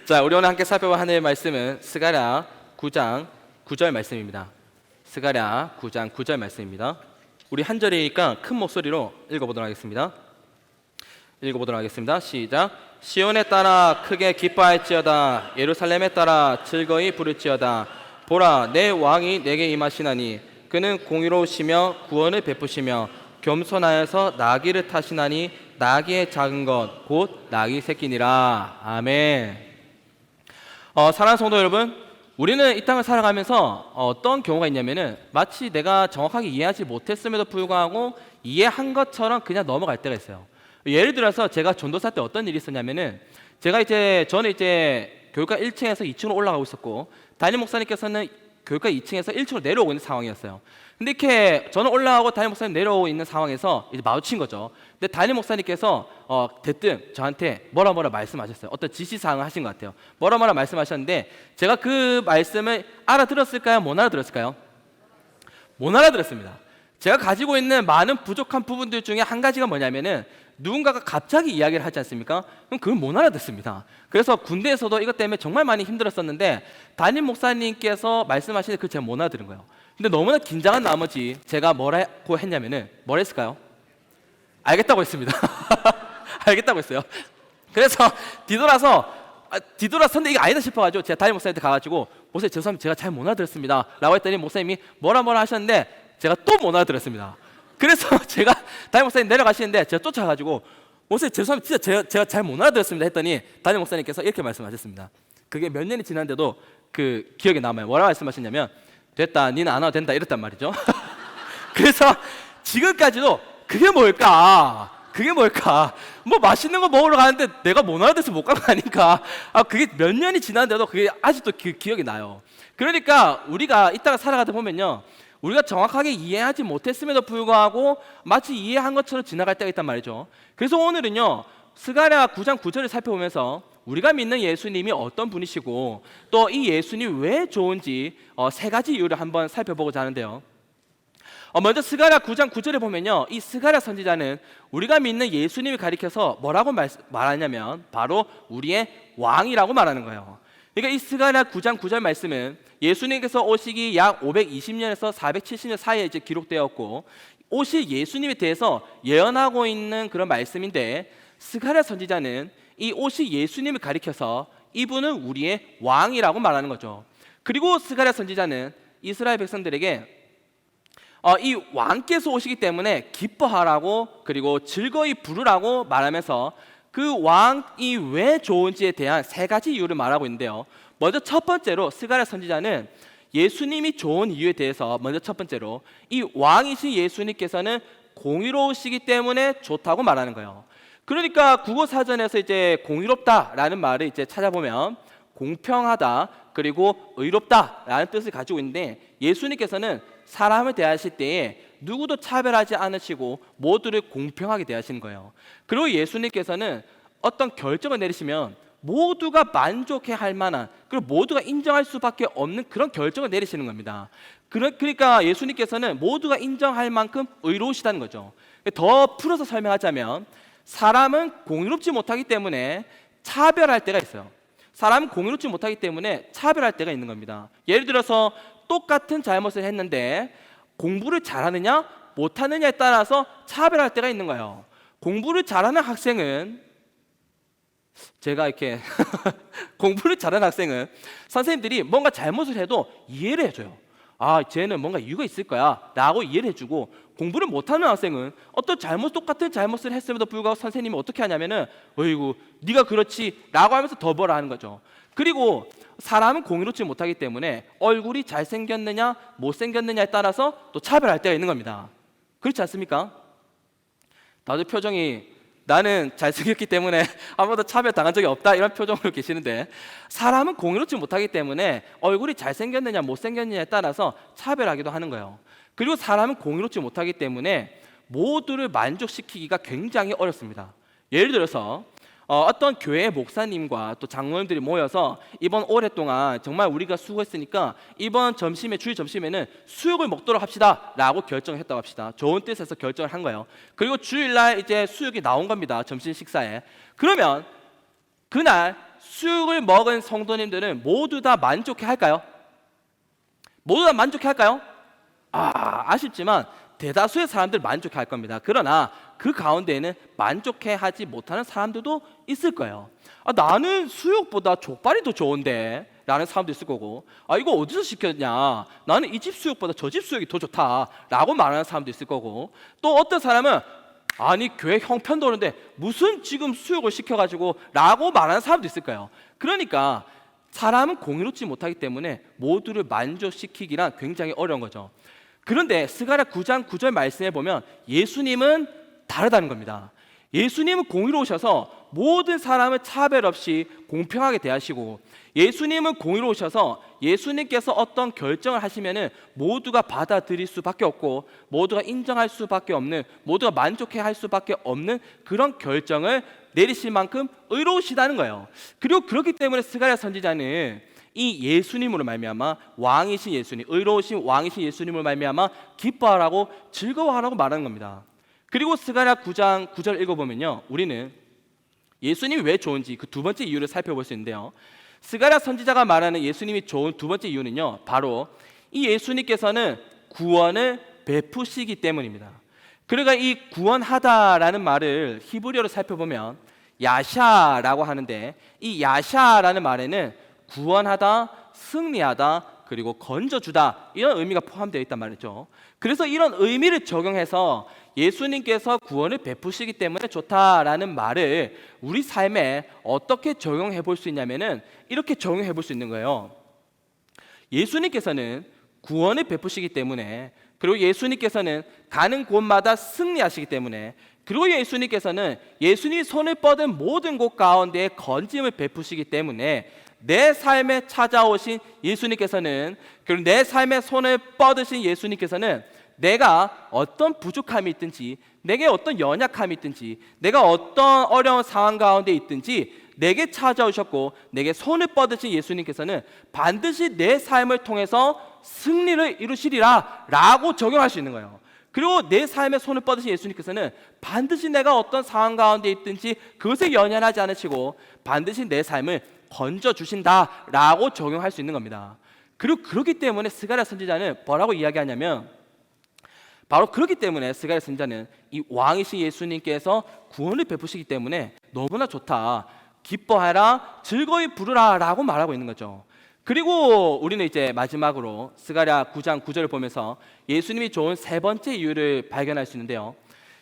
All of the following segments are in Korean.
자, 우리 오늘 함께 살펴볼 하나님의 말씀은 스가랴 9장 9절 말씀입니다. 스가랴 9장 9절 말씀입니다. 우리 한 절이니까 큰 목소리로 읽어보도록 하겠습니다. 시작. 시온에 따라 크게 기뻐할지어다. 예루살렘에 따라 즐거이 부를지어다. 보라, 내 왕이 내게 임하시나니 그는 공의로우시며 구원을 베푸시며 겸손하여서 나귀를 타시나니 나귀의 작은 것 곧 나귀 새끼니라. 아멘. 사랑하는 성도 여러분, 우리는 이 땅을 살아가면서 어떤 경우가 있냐면은 마치 내가 정확하게 이해하지 못했음에도 불구하고 이해한 것처럼 그냥 넘어갈 때가 있어요. 예를 들어서 제가 전도사 때 어떤 일이 있었냐면은 저는 이제 교육과 1층에서 2층으로 올라가고 있었고 담임 목사님께서는 교육과 2층에서 1층으로 내려오고 있는 상황이었어요. 근데 이렇게 저는 올라가고 담임 목사님 내려오고 있는 상황에서 이제 마주친 거죠. 근데 담임 목사님께서 대뜸 저한테 뭐라 말씀하셨어요. 어떤 지시사항을 하신 것 같아요. 뭐라 말씀하셨는데 제가 그 말씀을 알아들었을까요? 못 알아들었을까요? 못 알아들었습니다. 제가 가지고 있는 많은 부족한 부분들 중에 한 가지가 뭐냐면은 누군가가 갑자기 이야기를 하지 않습니까? 그럼 그걸 못 알아듣습니다. 그래서 군대에서도 이것 때문에 정말 많이 힘들었었는데 담임 목사님께서 말씀하시는데 그걸 제가 못 알아들은 거예요. 근데 너무나 긴장한 나머지 제가 뭐라고 했냐면은 뭘 했을까요? 알겠다고 했습니다. 알겠다고 했어요. 그래서 뒤돌아서는데 이게 아니다 싶어가지고 제가 담임 목사님한테 가가지고 목사님 죄송합니다, 제가 잘 못 알아들었습니다 라고 했더니 목사님이 뭐라 하셨는데 제가 또 못 알아들었습니다. 그래서 제가 담임 목사님 내려가시는데 제가 쫓아가지고 목사님 죄송합니다, 진짜 제가 잘 못 알아들었습니다 했더니 담임 목사님께서 이렇게 말씀하셨습니다. 그게 몇 년이 지났는데도 그 기억에 남아요. 뭐라고 말씀하셨냐면 됐다, 니는 안 와도 된다 이랬단 말이죠. 그래서 지금까지도 그게 뭘까? 뭐 맛있는 거 먹으러 가는데 내가 못 알아들어서 못 간 거 아닌가? 그게 몇 년이 지났는데도 그게 아직도 기억이 나요. 그러니까 우리가 이따가 살아가다 보면요, 우리가 정확하게 이해하지 못했음에도 불구하고 마치 이해한 것처럼 지나갈 때가 있단 말이죠. 그래서 오늘은요, 스가랴 9장 9절을 살펴보면서 우리가 믿는 예수님이 어떤 분이시고 또 이 예수님이 왜 좋은지 세 가지 이유를 한번 살펴보고자 하는데요. 먼저 스가랴 9장 9절에 보면요, 이 스가랴 선지자는 우리가 믿는 예수님을 가리켜서 뭐라고 말하냐면 바로 우리의 왕이라고 말하는 거예요. 그러니까 이 스가랴 9장 9절 말씀은 예수님께서 오시기 약 520년에서 470년 사이에 이제 기록되었고 오실 예수님에 대해서 예언하고 있는 그런 말씀인데, 스가랴 선지자는 이 오실 예수님을 가리켜서 이분은 우리의 왕이라고 말하는 거죠. 그리고 스가랴 선지자는 이스라엘 백성들에게 이 왕께서 오시기 때문에 기뻐하라고 그리고 즐거이 부르라고 말하면서 그 왕이 왜 좋은지에 대한 세 가지 이유를 말하고 있는데요. 먼저 첫 번째로 스가랴 선지자는 예수님이 좋은 이유에 대해서 먼저 첫 번째로 이 왕이신 예수님께서는 공의로우시기 때문에 좋다고 말하는 거예요. 그러니까 국어 사전에서 이제 공의롭다라는 말을 이제 찾아보면 공평하다 그리고 의롭다라는 뜻을 가지고 있는데, 예수님께서는 사람을 대하실 때에 누구도 차별하지 않으시고 모두를 공평하게 대하시는 거예요. 그리고 예수님께서는 어떤 결정을 내리시면 모두가 만족해할 만한, 그리고 모두가 인정할 수밖에 없는 그런 결정을 내리시는 겁니다. 그러니까 예수님께서는 모두가 인정할 만큼 의로우시다는 거죠. 더 풀어서 설명하자면 사람은 공의롭지 못하기 때문에 차별할 때가 있어요. 사람은 공의롭지 못하기 때문에 차별할 때가 있는 겁니다. 예를 들어서 똑같은 잘못을 했는데 공부를 잘하느냐 못하느냐에 따라서 차별할 때가 있는 거예요. 공부를 잘하는 학생은 제가 이렇게 공부를 잘하는 학생은 선생님들이 뭔가 잘못을 해도 이해를 해줘요. 쟤는 뭔가 이유가 있을 거야 라고 이해를 해주고, 공부를 못하는 학생은 어떤 똑같은 잘못을 했음에도 불구하고 선생님이 어떻게 하냐면은 어이구 네가 그렇지 라고 하면서 더 뭐라 하는 거죠. 그리고 사람은 공의롭지 못하기 때문에 얼굴이 잘생겼느냐 못생겼느냐에 따라서 또 차별할 때가 있는 겁니다. 그렇지 않습니까? 다들 표정이 나는 잘생겼기 때문에 한 번도 차별 당한 적이 없다 이런 표정으로 계시는데, 사람은 공의롭지 못하기 때문에 얼굴이 잘생겼느냐 못생겼느냐에 따라서 차별하기도 하는 거예요. 그리고 사람은 공의롭지 못하기 때문에 모두를 만족시키기가 굉장히 어렵습니다. 예를 들어서 어떤 교회 목사님과 또 장로님들이 모여서 이번 올해 동안 정말 우리가 수고했으니까 이번 주일 점심에는 수육을 먹도록 합시다 라고 결정을 했다고 합시다. 좋은 뜻에서 결정을 한 거예요. 그리고 주일날 이제 수육이 나온 겁니다. 점심 식사에. 그러면 그날 수육을 먹은 성도님들은 모두 다 만족해 할까요? 모두 다 만족해 할까요? 아쉽지만 대다수의 사람들 만족해 할 겁니다. 그러나 그 가운데에는 만족해 하지 못하는 사람들도 있을 거예요. 나는 수육보다 족발이 더 좋은데 라는 사람도 있을 거고, 이거 어디서 시켰냐, 나는 이 집 수육보다 저 집 수육이 더 좋다 라고 말하는 사람도 있을 거고, 또 어떤 사람은 아니 교회 형편도 오는데 무슨 지금 수육을 시켜가지고 라고 말하는 사람도 있을 거예요. 그러니까 사람은 공의롭지 못하기 때문에 모두를 만족시키기란 굉장히 어려운 거죠. 그런데 스가랴 9장 9절 말씀에 보면 예수님은 다르다는 겁니다. 예수님은 공의로우셔서 모든 사람을 차별 없이 공평하게 대하시고, 예수님은 공의로우셔서 예수님께서 어떤 결정을 하시면은 모두가 받아들일 수밖에 없고, 모두가 인정할 수밖에 없는, 모두가 만족해 할 수밖에 없는 그런 결정을 내리실 만큼 의로우시다는 거예요. 그리고 그렇기 때문에 스가랴 선지자는 이 예수님으로 말미암아, 왕이신 예수님, 의로우신 왕이신 예수님으로 말미암아 기뻐하라고 즐거워하라고 말하는 겁니다. 그리고 스가랴 9장 9절 읽어보면요, 우리는 예수님이 왜 좋은지 그 두 번째 이유를 살펴볼 수 있는데요, 스가랴 선지자가 말하는 예수님이 좋은 두 번째 이유는요, 바로 이 예수님께서는 구원을 베푸시기 때문입니다. 그러니까 이 구원하다라는 말을 히브리어로 살펴보면 야샤라고 하는데, 이 야샤라는 말에는 구원하다, 승리하다, 그리고 건져주다, 이런 의미가 포함되어 있단 말이죠. 그래서 이런 의미를 적용해서 예수님께서 구원을 베푸시기 때문에 좋다라는 말을 우리 삶에 어떻게 적용해 볼 수 있냐면은 이렇게 적용해 볼 수 있는 거예요. 예수님께서는 구원을 베푸시기 때문에, 그리고 예수님께서는 가는 곳마다 승리하시기 때문에, 그리고 예수님께서는 예수님이 손을 뻗은 모든 곳 가운데 건짐을 베푸시기 때문에, 내 삶에 찾아오신 예수님께서는, 그리고 내 삶에 손을 뻗으신 예수님께서는 내가 어떤 부족함이 있든지, 내게 어떤 연약함이 있든지, 내가 어떤 어려운 상황 가운데 있든지 내게 찾아오셨고 내게 손을 뻗으신 예수님께서는 반드시 내 삶을 통해서 승리를 이루시리라 라고 적용할 수 있는 거예요. 그리고 내 삶에 손을 뻗으신 예수님께서는 반드시 내가 어떤 상황 가운데 있든지 그것에 연연하지 않으시고 반드시 내 삶을 건져주신다 라고 적용할 수 있는 겁니다. 그리고 그렇기 때문에 스가랴 선지자는 뭐라고 이야기하냐면, 바로 그렇기 때문에 스가랴 선지자는 이 왕이신 예수님께서 구원을 베푸시기 때문에 너무나 좋다, 기뻐하라, 즐거이 부르라 라고 말하고 있는 거죠. 그리고 우리는 이제 마지막으로 스가랴 9장 9절을 보면서 예수님이 좋은 세 번째 이유를 발견할 수 있는데요,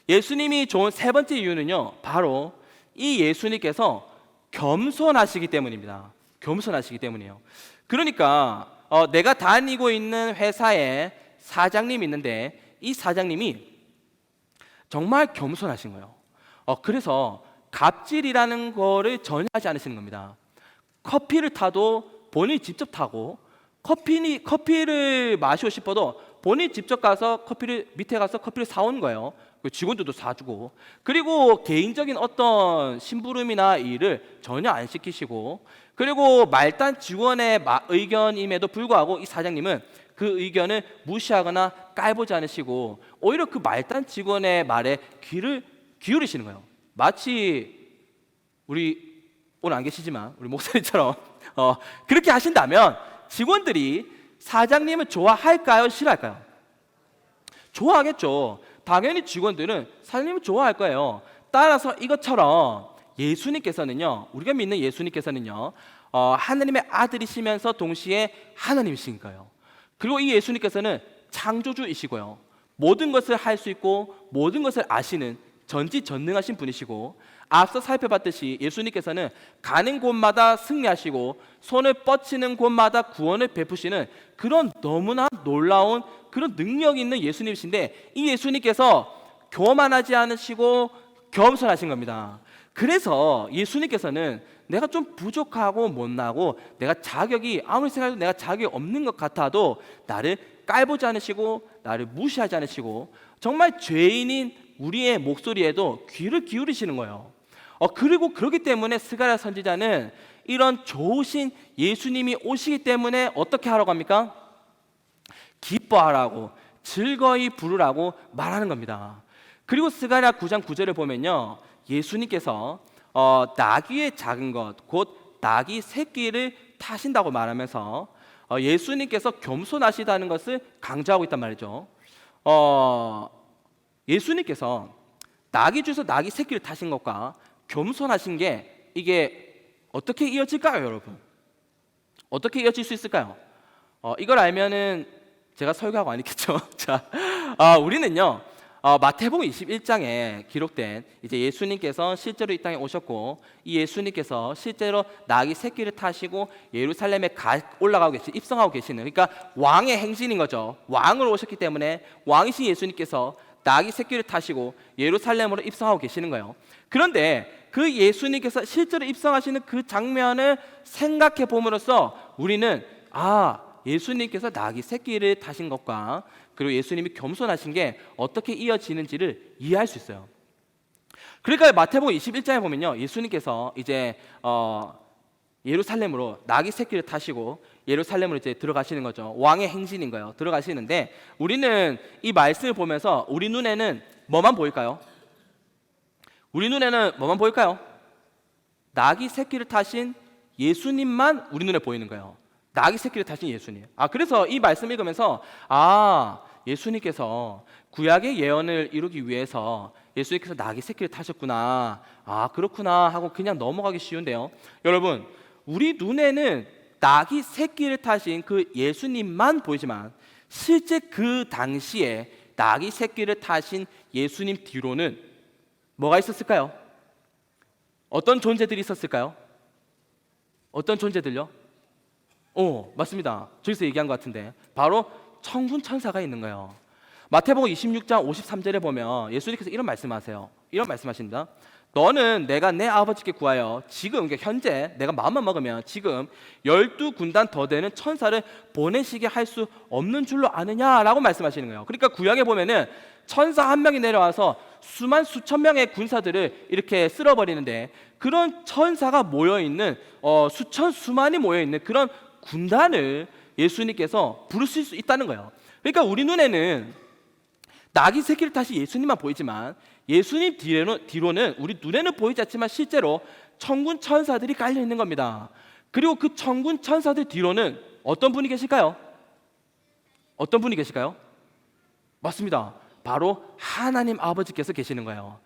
예수님이 좋은 세 번째 이유는요, 바로 이 예수님께서 겸손하시기 때문입니다. 겸손하시기 때문이에요. 그러니까 내가 다니고 있는 회사에 사장님이 있는데 이 사장님이 정말 겸손하신 거예요. 그래서 갑질이라는 거를 전혀 하지 않으시는 겁니다. 커피를 타도 본인이 직접 타고, 커피를 마시고 싶어도 본인이 직접 가서 밑에 가서 커피를 사오는 거예요. 직원들도 사주고, 그리고 개인적인 어떤 심부름이나 일을 전혀 안 시키시고, 그리고 말단 직원의 의견임에도 불구하고 이 사장님은 그 의견을 무시하거나 깔보지 않으시고 오히려 그 말단 직원의 말에 귀를 기울이시는 거예요. 마치 우리 오늘 안 계시지만 우리 목사님처럼 그렇게 하신다면 직원들이 사장님을 좋아할까요? 싫어할까요? 좋아하겠죠. 당연히 직원들은 사장님을 좋아할 거예요. 따라서 이것처럼 예수님께서는요, 우리가 믿는 예수님께서는요, 하나님의 아들이시면서 동시에 하나님이신 거예요. 그리고 이 예수님께서는 창조주이시고요, 모든 것을 할 수 있고 모든 것을 아시는 전지전능하신 분이시고, 앞서 살펴봤듯이 예수님께서는 가는 곳마다 승리하시고 손을 뻗치는 곳마다 구원을 베푸시는 그런 너무나 놀라운 그런 능력이 있는 예수님이신데, 이 예수님께서 교만하지 않으시고 겸손하신 겁니다. 그래서 예수님께서는 내가 좀 부족하고 못나고 내가 아무리 생각해도 내가 자격이 없는 것 같아도 나를 깔보지 않으시고 나를 무시하지 않으시고 정말 죄인인 우리의 목소리에도 귀를 기울이시는 거예요. 그리고 그렇기 때문에 스가랴 선지자는 이런 좋으신 예수님이 오시기 때문에 어떻게 하라고 합니까? 기뻐하라고, 즐거이 부르라고 말하는 겁니다. 그리고 스가랴 9장 9절을 보면요, 예수님께서 나귀의 작은 것 곧 낙이 새끼를 타신다고 말하면서 예수님께서 겸손하시다는 것을 강조하고 있단 말이죠. 예수님께서 낙이 주에서 낙이 새끼를 타신 것과 겸손하신 게 이게 어떻게 이어질까요, 여러분? 어떻게 이어질 수 있을까요? 이걸 알면은 제가 설교하고 아니겠죠. 자, 우리는요. 마태복음 21장에 기록된 이제 예수님께서 실제로 이 땅에 오셨고 이 예수님께서 실제로 낙이 새끼를 타시고 예루살렘에 올라가고 입성하고 계시는 그러니까 왕의 행진인 거죠. 왕으로 오셨기 때문에 왕이신 예수님께서 낙이 새끼를 타시고 예루살렘으로 입성하고 계시는 거예요. 그런데 그 예수님께서 실제로 입성하시는 그 장면을 생각해 봄으로써 우리는 예수님께서 낙이 새끼를 타신 것과 그리고 예수님이 겸손하신 게 어떻게 이어지는지를 이해할 수 있어요. 그러니까 마태복음 21장에 보면요, 예수님께서 이제 예루살렘으로 낙이 새끼를 타시고 예루살렘으로 이제 들어가시는 거죠. 왕의 행진인 거예요. 들어가시는데 우리는 이 말씀을 보면서 우리 눈에는 뭐만 보일까요? 우리 눈에는 뭐만 보일까요? 낙이 새끼를 타신 예수님만 우리 눈에 보이는 거예요. 낙이 새끼를 타신 예수님. 그래서 이 말씀 읽으면서 예수님께서 구약의 예언을 이루기 위해서 예수님께서 낙이 새끼를 타셨구나. 그렇구나 하고 그냥 넘어가기 쉬운데요. 여러분, 우리 눈에는 낙이 새끼를 타신 그 예수님만 보이지만 실제 그 당시에 낙이 새끼를 타신 예수님 뒤로는 뭐가 있었을까요? 어떤 존재들이 있었을까요? 어떤 존재들요? 맞습니다. 저기서 얘기한 것 같은데 바로 천군 천사가 있는 거예요. 마태복음 26장 53절에 보면 예수님께서 이런 말씀하세요. 이런 말씀하십니다. 너는 내가 내 아버지께 구하여 지금 현재 내가 마음만 먹으면 지금 12군단 더 되는 천사를 보내시게 할 수 없는 줄로 아느냐라고 말씀하시는 거예요. 그러니까 구약에 보면은 천사 한 명이 내려와서 수천 명의 군사들을 이렇게 쓸어버리는데 그런 천사가 모여있는 수만이 모여있는 그런 군단을 예수님께서 부르실 수 있다는 거예요. 그러니까 우리 눈에는 낙이 새끼를 타신 예수님만 보이지만 예수님 뒤로는 우리 눈에는 보이지 않지만 실제로 천군 천사들이 깔려 있는 겁니다. 그리고 그 천군 천사들 뒤로는 어떤 분이 계실까요? 어떤 분이 계실까요? 맞습니다. 바로 하나님 아버지께서 계시는 거예요.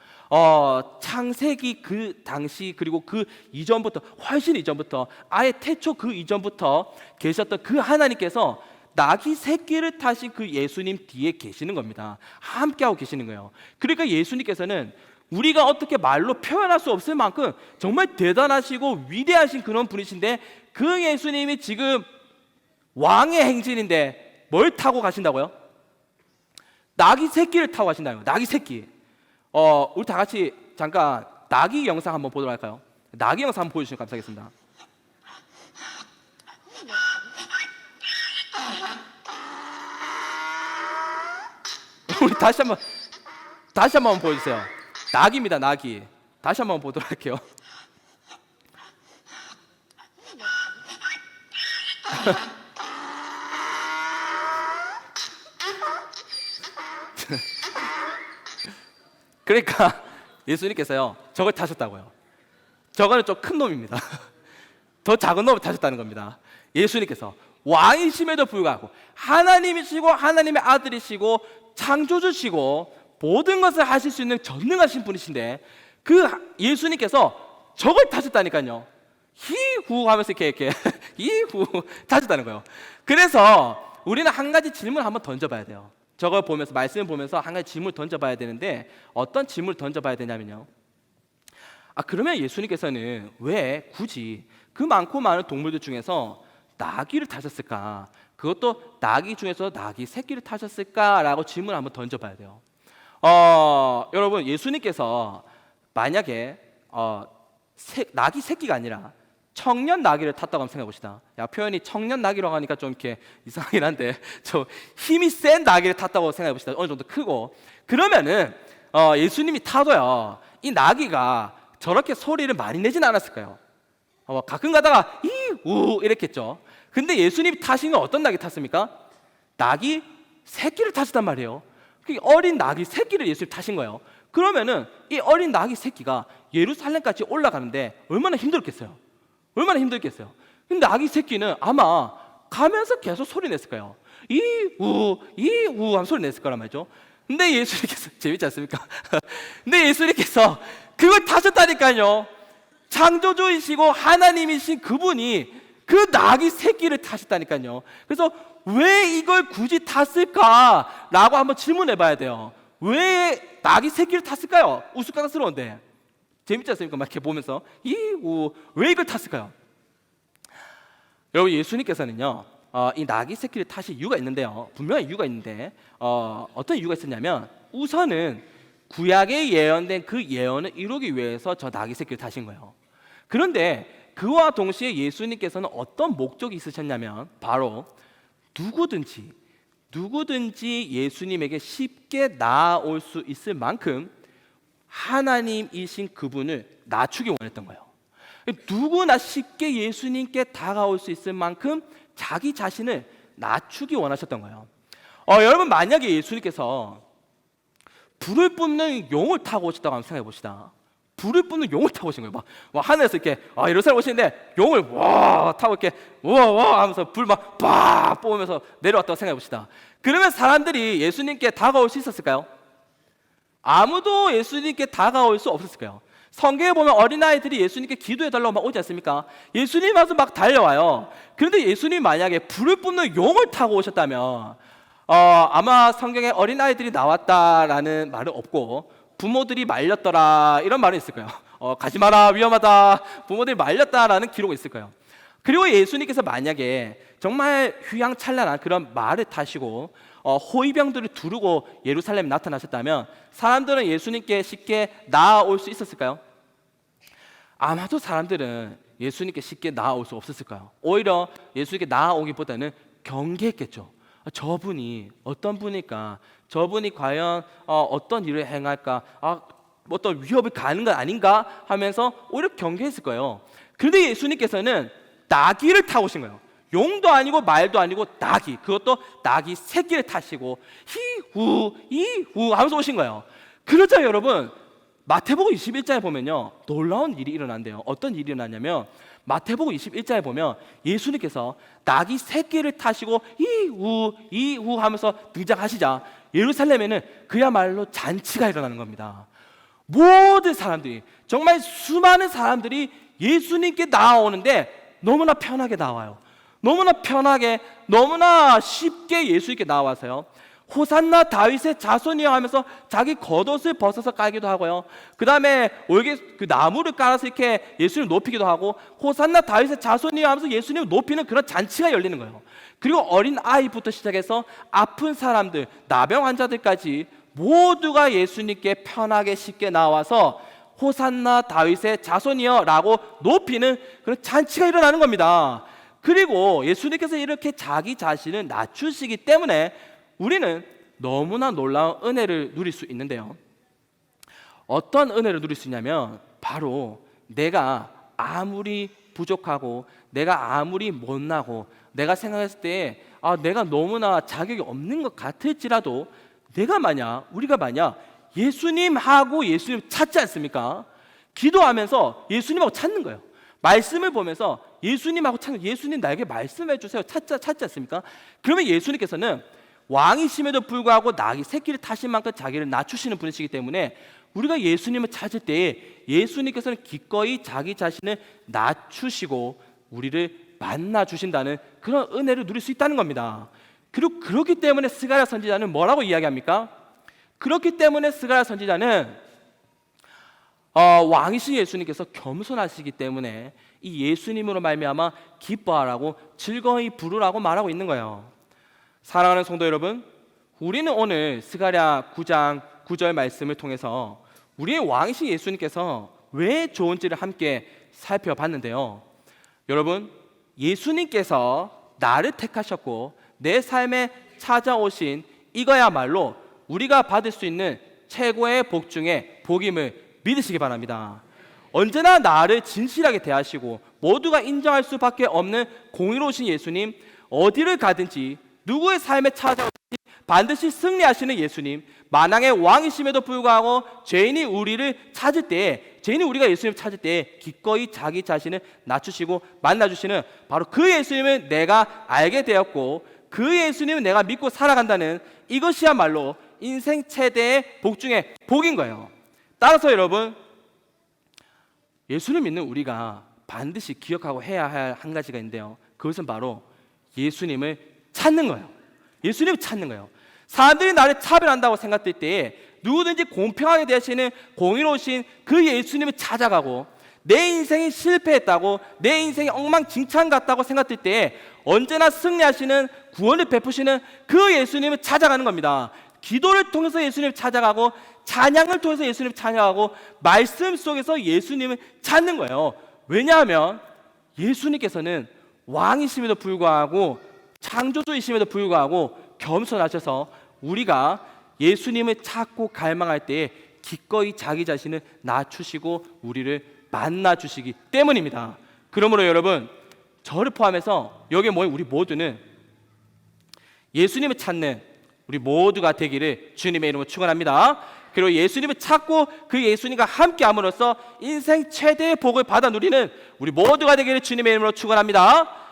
창세기 그 당시 그리고 그 이전부터 훨씬 이전부터 아예 태초 그 이전부터 계셨던 그 하나님께서 낙이 새끼를 타신 그 예수님 뒤에 계시는 겁니다. 함께하고 계시는 거예요. 그러니까 예수님께서는 우리가 어떻게 말로 표현할 수 없을 만큼 정말 대단하시고 위대하신 그런 분이신데 그 예수님이 지금 왕의 행진인데 뭘 타고 가신다고요? 낙이 새끼를 타고 가신다요. 낙이 새끼. 우리 다 같이 잠깐 낙이 영상 한번 보도록 할까요? 낙이 영상 한번 보여주시면 감사하겠습니다. 우리 다시 한번 보여주세요. 낙입니다, 낙이. 다시 한번 보도록 할게요. 그러니까 예수님께서요 저걸 타셨다고요. 저거는 좀 큰 놈입니다. 더 작은 놈을 타셨다는 겁니다. 예수님께서 왕이심에도 불구하고 하나님이시고 하나님의 아들이시고 창조주시고 모든 것을 하실 수 있는 전능하신 분이신데 그 예수님께서 저걸 타셨다니까요. 히후 하면서 이렇게 히후 타셨다는 거예요. 그래서 우리는 한 가지 질문을 한번 던져봐야 돼요. 저걸 보면서 말씀을 보면서 한 가지 질문을 던져봐야 되는데 어떤 질문을 던져봐야 되냐면요. 그러면 예수님께서는 왜 굳이 그 많고 많은 동물들 중에서 나귀를 타셨을까? 그것도 나귀 중에서 나귀 새끼를 타셨을까라고 질문을 한번 던져봐야 돼요. 여러분 예수님께서 만약에 나귀 새끼가 아니라 청년 나귀를 탔다고 한번 생각해 봅시다. 표현이 청년 나귀라고 하니까 좀 이렇게 이상하긴 한데 저 힘이 센 나귀를 탔다고 생각해 봅시다. 어느 정도 크고 그러면은 예수님이 타도요 이 나귀가 저렇게 소리를 많이 내진 않았을 거예요. 가끔 가다가 이우 이렇게 했죠. 근데 예수님이 타신 건 어떤 나귀 탔습니까? 나귀 새끼를 타셨단 말이에요. 어린 나귀 새끼를 예수님 타신 거예요. 그러면은 이 어린 나귀 새끼가 예루살렘까지 올라가는데 얼마나 힘들었겠어요. 얼마나 힘들겠어요. 근데 아기 새끼는 아마 가면서 계속 소리 냈을 거예요. 이우 하면 소리 냈을 거란 말이죠. 근데 예수님께서 재밌지 않습니까? 근데 예수님께서 그걸 타셨다니까요. 창조주이시고 하나님이신 그분이 그 나귀 새끼를 타셨다니까요. 그래서 왜 이걸 굳이 탔을까라고 한번 질문해 봐야 돼요. 왜 나귀 새끼를 탔을까요? 우스꽝스러운데 재밌지 않습니까? 막 이렇게 보면서 왜 이걸 탔을까요? 여러분, 예수님께서는요 이 나귀 새끼를 타실 이유가 있는데요, 분명히 이유가 있는데 어떤 이유가 있었냐면, 우선은 구약에 예언된 그 예언을 이루기 위해서 저 나귀 새끼를 타신 거예요. 그런데 그와 동시에 예수님께서는 어떤 목적이 있으셨냐면, 바로 누구든지 예수님에게 쉽게 나아올 수 있을 만큼 하나님이신 그분을 낮추기 원했던 거예요. 누구나 쉽게 예수님께 다가올 수 있을 만큼 자기 자신을 낮추기 원하셨던 거예요. 여러분, 만약에 예수님께서 불을 뿜는 용을 타고 오셨다고 한번 생각해 봅시다. 불을 뿜는 용을 타고 오신 거예요. 막 하늘에서 이렇게 예루살렘 오시는데 용을 와 타고 이렇게 와 하면서 불 막 빡 뿜으면서 내려왔다고 생각해 봅시다. 그러면 사람들이 예수님께 다가올 수 있었을까요? 아무도 예수님께 다가올 수 없었을 거예요. 성경에 보면 어린아이들이 예수님께 기도해달라고 막 오지 않습니까? 예수님 와서 막 달려와요. 그런데 예수님 만약에 불을 뿜는 용을 타고 오셨다면 아마 성경에 어린아이들이 나왔다라는 말은 없고 부모들이 말렸더라 이런 말은 있을 거예요. 가지 마라, 위험하다, 부모들이 말렸다라는 기록이 있을 거예요. 그리고 예수님께서 만약에 정말 휘황찬란한 그런 말을 타시고 호위병들을 두르고 예루살렘에 나타나셨다면 사람들은 예수님께 쉽게 나아올 수 있었을까요? 아마도 사람들은 예수님께 쉽게 나아올 수 없었을 거예요. 오히려 예수님께 나아오기보다는 경계했겠죠. 저분이 어떤 분일까? 저분이 과연 어떤 일을 행할까? 어떤 위협을 가하는 건 아닌가? 하면서 오히려 경계했을 거예요. 그런데 예수님께서는 나귀를 타고 오신 거예요. 용도 아니고 말도 아니고 나귀, 그것도 나귀 새끼를 타시고 이후 하면서 오신 거예요. 그렇죠, 여러분. 마태복음 21장에 보면요, 놀라운 일이 일어난대요. 어떤 일이 일어나냐면 마태복음 21장에 보면 예수님께서 나귀 새끼를 타시고 이후 하면서 등장하시자 예루살렘에는 그야말로 잔치가 일어나는 겁니다. 모든 사람들이, 정말 수많은 사람들이 예수님께 나아오는데 너무나 편하게 나와요. 너무나 편하게, 너무나 쉽게 예수님께 나와서요, 호산나 다윗의 자손이여 하면서 자기 겉옷을 벗어서 깔기도 하고요, 그 다음에 그 나무를 깔아서 이렇게 예수님을 높이기도 하고, 호산나 다윗의 자손이여 하면서 예수님을 높이는 그런 잔치가 열리는 거예요. 그리고 어린 아이부터 시작해서 아픈 사람들, 나병 환자들까지 모두가 예수님께 편하게 쉽게 나와서 호산나 다윗의 자손이여 라고 높이는 그런 잔치가 일어나는 겁니다. 그리고 예수님께서 이렇게 자기 자신을 낮추시기 때문에 우리는 너무나 놀라운 은혜를 누릴 수 있는데요, 어떤 은혜를 누릴 수 있냐면 바로 내가 아무리 부족하고 내가 아무리 못나고 내가 생각했을 때 내가 너무나 자격이 없는 것 같을지라도 우리가 만약 예수님하고 예수님 찾지 않습니까? 기도하면서 예수님하고 찾는 거예요. 말씀을 보면서 예수님하고 찾는, 예수님 나에게 말씀해 주세요, 찾지 않습니까? 그러면 예수님께서는 왕이심에도 불구하고 나귀 새끼를 타신 만큼 자기를 낮추시는 분이시기 때문에 우리가 예수님을 찾을 때 예수님께서는 기꺼이 자기 자신을 낮추시고 우리를 만나 주신다는 그런 은혜를 누릴 수 있다는 겁니다. 그리고 그렇기 때문에 스가랴 선지자는 뭐라고 이야기합니까? 그렇기 때문에 스가랴 선지자는 왕이신 예수님께서 겸손하시기 때문에 이 예수님으로 말미암아 기뻐하라고, 즐거이 부르라고 말하고 있는 거예요. 사랑하는 성도 여러분, 우리는 오늘 스가랴 9장 9절 말씀을 통해서 우리의 왕이신 예수님께서 왜 좋은지를 함께 살펴봤는데요, 여러분, 예수님께서 나를 택하셨고 내 삶에 찾아오신 이거야말로 우리가 받을 수 있는 최고의 복 중에 복임을 믿으시기 바랍니다. 언제나 나를 진실하게 대하시고 모두가 인정할 수밖에 없는 공의로우신 예수님, 어디를 가든지 누구의 삶에 찾아오든지 반드시 승리하시는 예수님, 만왕의 왕이심에도 불구하고 죄인이 우리를 찾을 때 죄인이 우리가 예수님을 찾을 때 기꺼이 자기 자신을 낮추시고 만나주시는 바로 그 예수님을 내가 알게 되었고 그 예수님을 내가 믿고 살아간다는 이것이야말로 인생 최대의 복 중에 복인 거예요. 따라서 여러분, 예수를 믿는 우리가 반드시 기억하고 해야 할 한 가지가 있는데요. 그것은 바로 예수님을 찾는 거예요. 예수님을 찾는 거예요. 사람들이 나를 차별한다고 생각될 때에 누구든지 공평하게 대하시는 공의로우신 그 예수님을 찾아가고 내 인생이 실패했다고 내 인생이 엉망진창 같다고 생각될 때에 언제나 승리하시는 구원을 베푸시는 그 예수님을 찾아가는 겁니다. 기도를 통해서 예수님을 찾아가고 찬양을 통해서 예수님을 찬양하고 말씀 속에서 예수님을 찾는 거예요. 왜냐하면 예수님께서는 왕이심에도 불구하고 창조주이심에도 불구하고 겸손하셔서 우리가 예수님을 찾고 갈망할 때에 기꺼이 자기 자신을 낮추시고 우리를 만나주시기 때문입니다. 그러므로 여러분, 저를 포함해서 여기 모인 우리 모두는 예수님을 찾는 우리 모두가 되기를 주님의 이름으로 축원합니다. 그리고 예수님을 찾고 그 예수님과 함께 함으로써 인생 최대의 복을 받아 누리는 우리 모두가 되기를 주님의 이름으로 축원합니다.